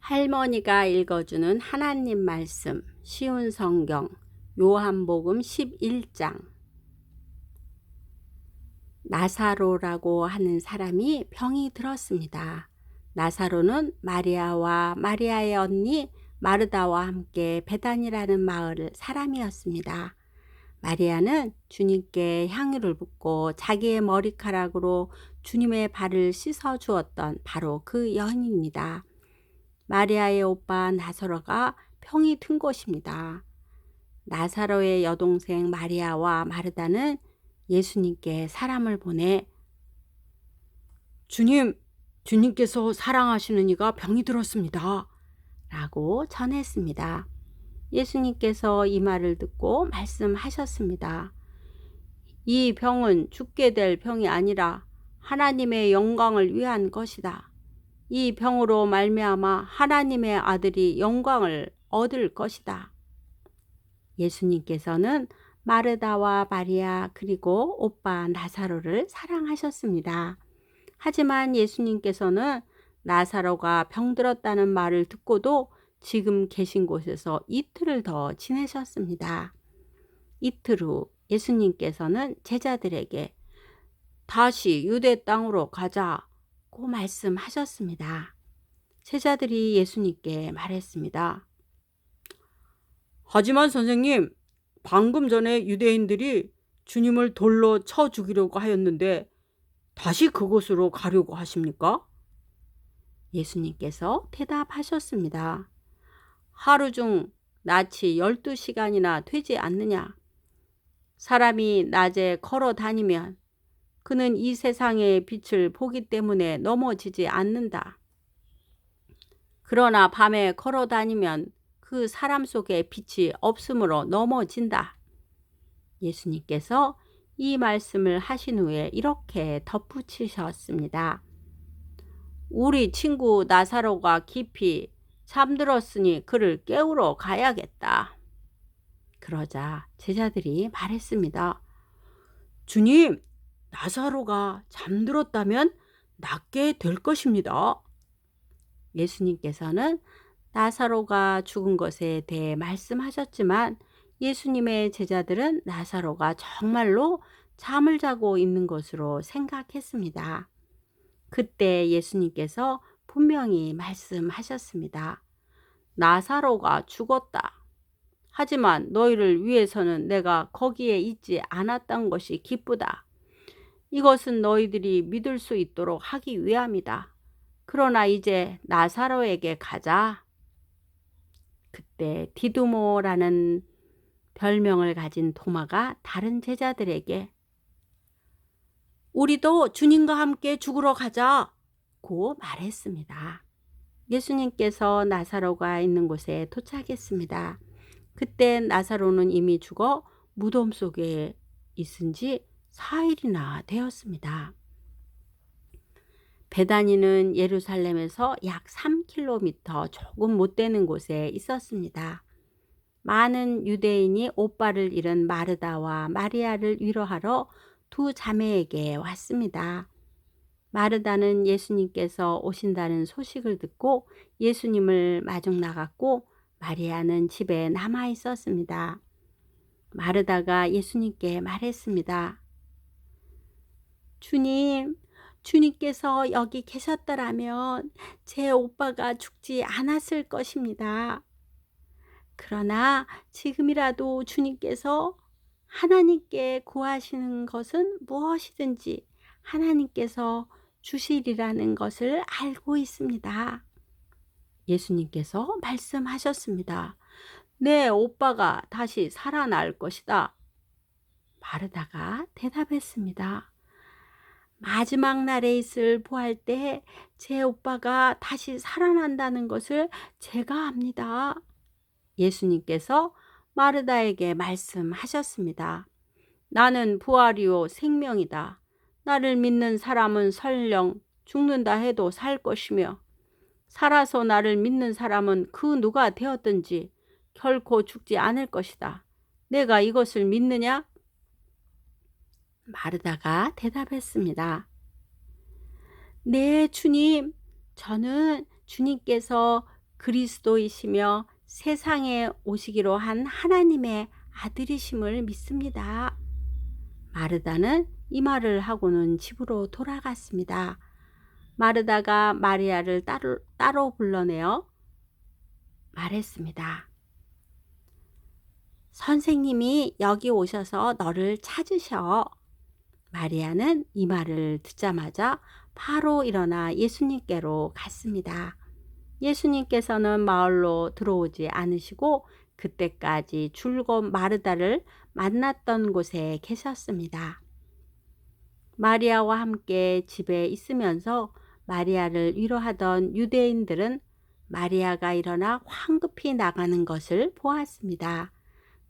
할머니가 읽어주는 하나님 말씀, 쉬운 성경, 요한복음 11장. 나사로라고 하는 사람이 병이 들었습니다. 나사로는 마리아와 마리아의 언니 마르다와 함께 베단이라는 마을 사람이었습니다. 마리아는 주님께 향유를 붓고 자기의 머리카락으로 주님의 발을 씻어 주었던 바로 그 여인입니다. 마리아의 오빠 나사로가 병이 든 것입니다. 나사로의 여동생 마리아와 마르다는 예수님께 사람을 보내 주님께서 사랑하시는 이가 병이 들었습니다 라고 전했습니다. 예수님께서 이 말을 듣고 말씀하셨습니다. 이 병은 죽게 될 병이 아니라 하나님의 영광을 위한 것이다. 이 병으로 말미암아 하나님의 아들이 영광을 얻을 것이다. 예수님께서는 마르다와 마리아 그리고 오빠 나사로를 사랑하셨습니다. 하지만 예수님께서는 나사로가 병들었다는 말을 듣고도 지금 계신 곳에서 이틀을 더 지내셨습니다. 이틀 후 예수님께서는 제자들에게 다시 유대 땅으로 가자고 말씀하셨습니다. 제자들이 예수님께 말했습니다. 하지만 선생님, 방금 전에 유대인들이 주님을 돌로 쳐 죽이려고 하였는데 다시 그곳으로 가려고 하십니까? 예수님께서 대답하셨습니다. 하루 중 낮이 12시간이나 되지 않느냐? 사람이 낮에 걸어 다니면 그는 이 세상의 빛을 보기 때문에 넘어지지 않는다. 그러나 밤에 걸어 다니면 그 사람 속에 빛이 없으므로 넘어진다. 예수님께서 이 말씀을 하신 후에 이렇게 덧붙이셨습니다. 우리 친구 나사로가 깊이 잠들었으니 그를 깨우러 가야겠다. 그러자 제자들이 말했습니다. 주님, 나사로가 잠들었다면 낫게 될 것입니다. 예수님께서는 나사로가 죽은 것에 대해 말씀하셨지만 예수님의 제자들은 나사로가 정말로 잠을 자고 있는 것으로 생각했습니다. 그때 예수님께서 분명히 말씀하셨습니다. 나사로가 죽었다. 하지만 너희를 위해서는 내가 거기에 있지 않았던 것이 기쁘다. 이것은 너희들이 믿을 수 있도록 하기 위함이다. 그러나 이제 나사로에게 가자. 그때 디두모라는 별명을 가진 도마가 다른 제자들에게 우리도 주님과 함께 죽으러 가자고 말했습니다. 예수님께서 나사로가 있는 곳에 도착했습니다. 그때 나사로는 이미 죽어 무덤 속에 있은 지 4일이나 되었습니다. 베다니는 예루살렘에서 약 3km 조금 못 되는 곳에 있었습니다. 많은 유대인이 오빠를 잃은 마르다와 마리아를 위로하러 두 자매에게 왔습니다. 마르다는 예수님께서 오신다는 소식을 듣고 예수님을 마중 나갔고 마리아는 집에 남아 있었습니다. 마르다가 예수님께 말했습니다. 주님께서 여기 계셨더라면 제 오빠가 죽지 않았을 것입니다. 그러나 지금이라도 주님께서 하나님께 구하시는 것은 무엇이든지 하나님께서 주시리라는 것을 알고 있습니다. 예수님께서 말씀하셨습니다. 내 오빠가 다시 살아날 것이다. 마르다가 대답했습니다. 마지막 날에 있을 부활 때 제 오빠가 다시 살아난다는 것을 제가 압니다. 예수님께서 마르다에게 말씀하셨습니다. 나는 부활이요 생명이다. 나를 믿는 사람은 설령 죽는다 해도 살 것이며 살아서 나를 믿는 사람은 그 누가 되었든지 결코 죽지 않을 것이다. 내가 이것을 믿느냐? 마르다가 대답했습니다. 네, 주님. 저는 주님께서 그리스도이시며 세상에 오시기로 한 하나님의 아들이심을 믿습니다. 마르다는 이 말을 하고는 집으로 돌아갔습니다. 마르다가 마리아를 따로 불러내어 말했습니다. 선생님이 여기 오셔서 너를 찾으셔. 마리아는 이 말을 듣자마자 바로 일어나 예수님께로 갔습니다. 예수님께서는 마을로 들어오지 않으시고 그때까지 줄곧 마르다를 만났던 곳에 계셨습니다. 마리아와 함께 집에 있으면서 마리아를 위로하던 유대인들은 마리아가 일어나 황급히 나가는 것을 보았습니다.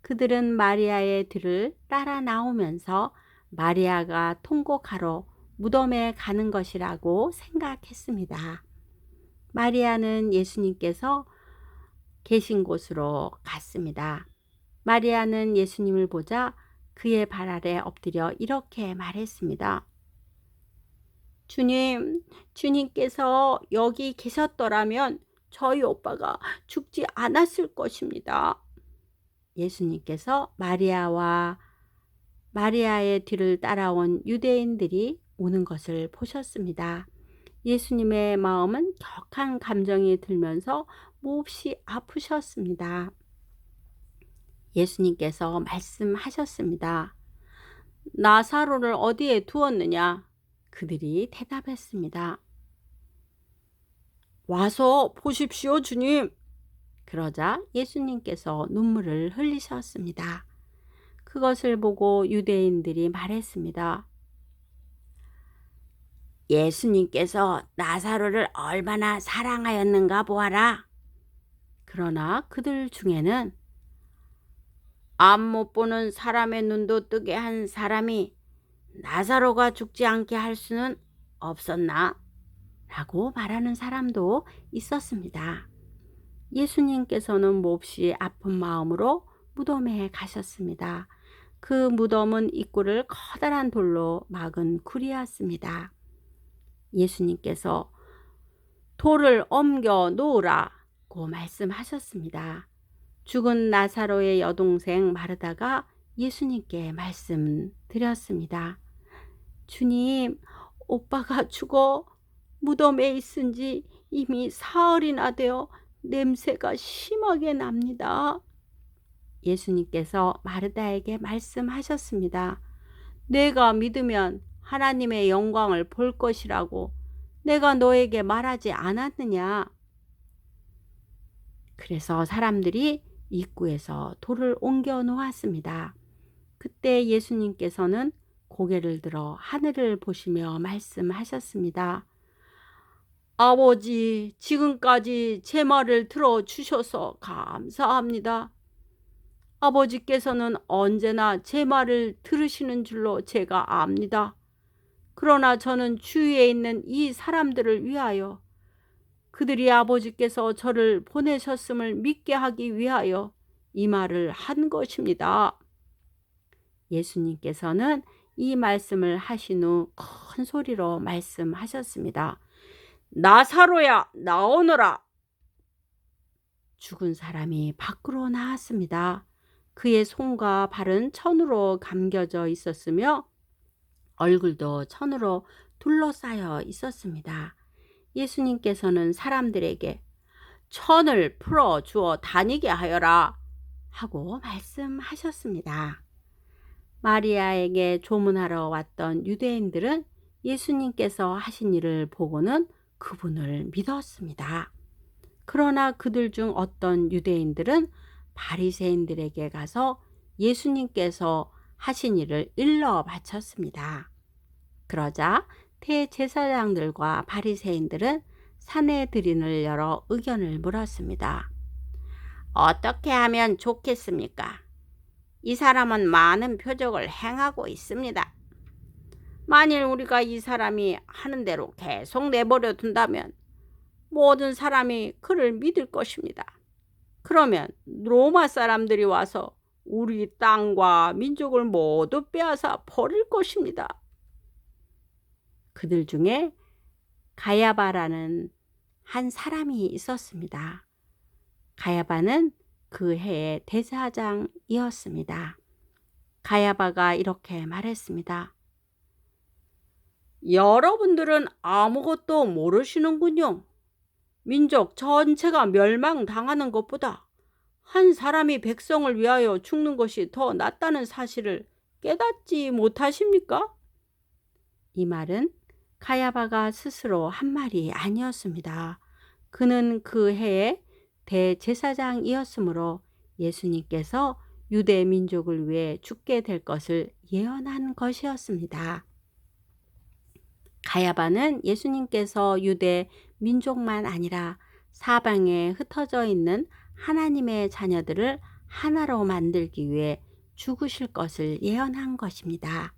그들은 마리아의 뒤를 따라 나오면서 마리아가 통곡하러 무덤에 가는 것이라고 생각했습니다. 마리아는 예수님께서 계신 곳으로 갔습니다. 마리아는 예수님을 보자 그의 발 아래 엎드려 이렇게 말했습니다. 주님, 주님께서 여기 계셨더라면 저희 오빠가 죽지 않았을 것입니다. 예수님께서 마리아의 뒤를 따라온 유대인들이 오는 것을 보셨습니다. 예수님의 마음은 격한 감정이 들면서 몹시 아프셨습니다. 예수님께서 말씀하셨습니다. 나사로를 어디에 두었느냐? 그들이 대답했습니다. 와서 보십시오, 주님. 그러자 예수님께서 눈물을 흘리셨습니다. 그것을 보고 유대인들이 말했습니다. 예수님께서 나사로를 얼마나 사랑하였는가 보아라. 그러나 그들 중에는 앞 못 보는 사람의 눈도 뜨게 한 사람이 나사로가 죽지 않게 할 수는 없었나? 라고 말하는 사람도 있었습니다. 예수님께서는 몹시 아픈 마음으로 무덤에 가셨습니다. 그 무덤은 입구를 커다란 돌로 막은 굴이었습니다. 예수님께서 돌을 옮겨 놓으라고 말씀하셨습니다. 죽은 나사로의 여동생 마르다가 예수님께 말씀드렸습니다. 주님, 오빠가 죽어 무덤에 있은 지 이미 사흘이나 되어 냄새가 심하게 납니다. 예수님께서 마르다에게 말씀하셨습니다. 내가 믿으면 하나님의 영광을 볼 것이라고 내가 너에게 말하지 않았느냐? 그래서 사람들이 입구에서 돌을 옮겨 놓았습니다. 그때 예수님께서는 고개를 들어 하늘을 보시며 말씀하셨습니다. 아버지, 지금까지 제 말을 들어주셔서 감사합니다. 아버지께서는 언제나 제 말을 들으시는 줄로 제가 압니다. 그러나 저는 주위에 있는 이 사람들을 위하여 그들이 아버지께서 저를 보내셨음을 믿게 하기 위하여 이 말을 한 것입니다. 예수님께서는 이 말씀을 하신 후 큰 소리로 말씀하셨습니다. 나사로야, 나오너라. 죽은 사람이 밖으로 나왔습니다. 그의 손과 발은 천으로 감겨져 있었으며 얼굴도 천으로 둘러싸여 있었습니다. 예수님께서는 사람들에게 천을 풀어 주어 다니게 하여라 하고 말씀하셨습니다. 마리아에게 조문하러 왔던 유대인들은 예수님께서 하신 일을 보고는 그분을 믿었습니다. 그러나 그들 중 어떤 유대인들은 바리새인들에게 가서 예수님께서 하신 일을 일러 바쳤습니다. 그러자 대제사장들과 바리새인들은 산헤드린을 열어 의견을 물었습니다. 어떻게 하면 좋겠습니까? 이 사람은 많은 표적을 행하고 있습니다. 만일 우리가 이 사람이 하는 대로 계속 내버려 둔다면 모든 사람이 그를 믿을 것입니다. 그러면 로마 사람들이 와서 우리 땅과 민족을 모두 빼앗아 버릴 것입니다. 그들 중에 가야바라는 한 사람이 있었습니다. 가야바는 그 해의 대제사장이었습니다. 가야바가 이렇게 말했습니다. 여러분들은 아무것도 모르시는군요. 민족 전체가 멸망당하는 것보다 한 사람이 백성을 위하여 죽는 것이 더 낫다는 사실을 깨닫지 못하십니까? 이 말은 가야바가 스스로 한 말이 아니었습니다. 그는 그 해의 대제사장이었으므로 예수님께서 유대 민족을 위해 죽게 될 것을 예언한 것이었습니다. 가야바는 예수님께서 유대 민족만 아니라 사방에 흩어져 있는 하나님의 자녀들을 하나로 만들기 위해 죽으실 것을 예언한 것입니다.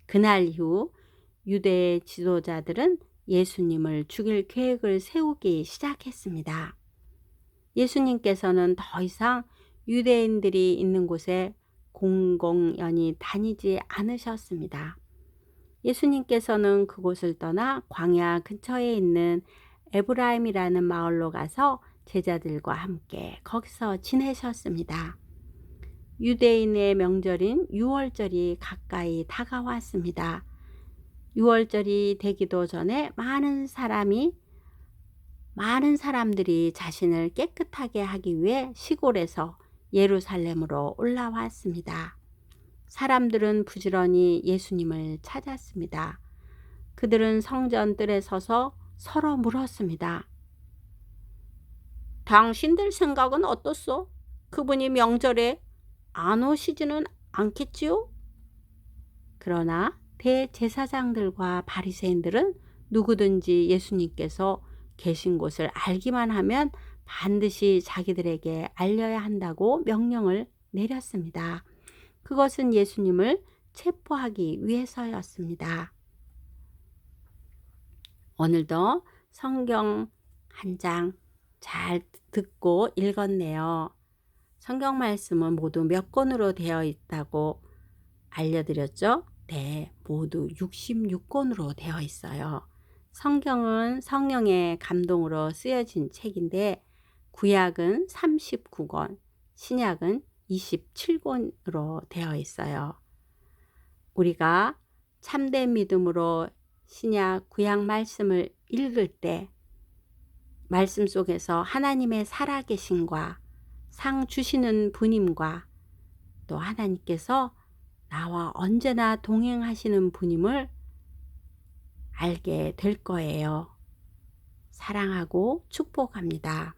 그날 이후 유대의 지도자들은 예수님을 죽일 계획을 세우기 시작했습니다. 예수님께서는 더 이상 유대인들이 있는 곳에 공공연히 다니지 않으셨습니다. 예수님께서는 그곳을 떠나 광야 근처에 있는 에브라임이라는 마을로 가서 제자들과 함께 거기서 지내셨습니다. 유대인의 명절인 유월절이 가까이 다가왔습니다. 유월절이 되기도 전에 많은 사람들이 자신을 깨끗하게 하기 위해 시골에서 예루살렘으로 올라왔습니다. 사람들은 부지런히 예수님을 찾았습니다. 그들은 성전 뜰에 서서 서로 물었습니다. 당신들 생각은 어떻소? 그분이 명절에 안 오시지는 않겠지요? 그러나 대제사장들과 바리새인들은 누구든지 예수님께서 계신 곳을 알기만 하면 반드시 자기들에게 알려야 한다고 명령을 내렸습니다. 그것은 예수님을 체포하기 위해서였습니다. 오늘도 성경 한 장 잘 듣고 읽었네요. 성경 말씀은 모두 몇 권으로 되어 있다고 알려드렸죠? 네, 모두 66권으로 되어 있어요. 성경은 성령의 감동으로 쓰여진 책인데 구약은 39권, 신약은 27권으로 되어 있어요. 우리가 참된 믿음으로 신약, 구약 말씀을 읽을 때 말씀 속에서 하나님의 살아계심과 상 주시는 분임과 또 하나님께서 나와 언제나 동행하시는 분임을 알게 될 거예요. 사랑하고 축복합니다.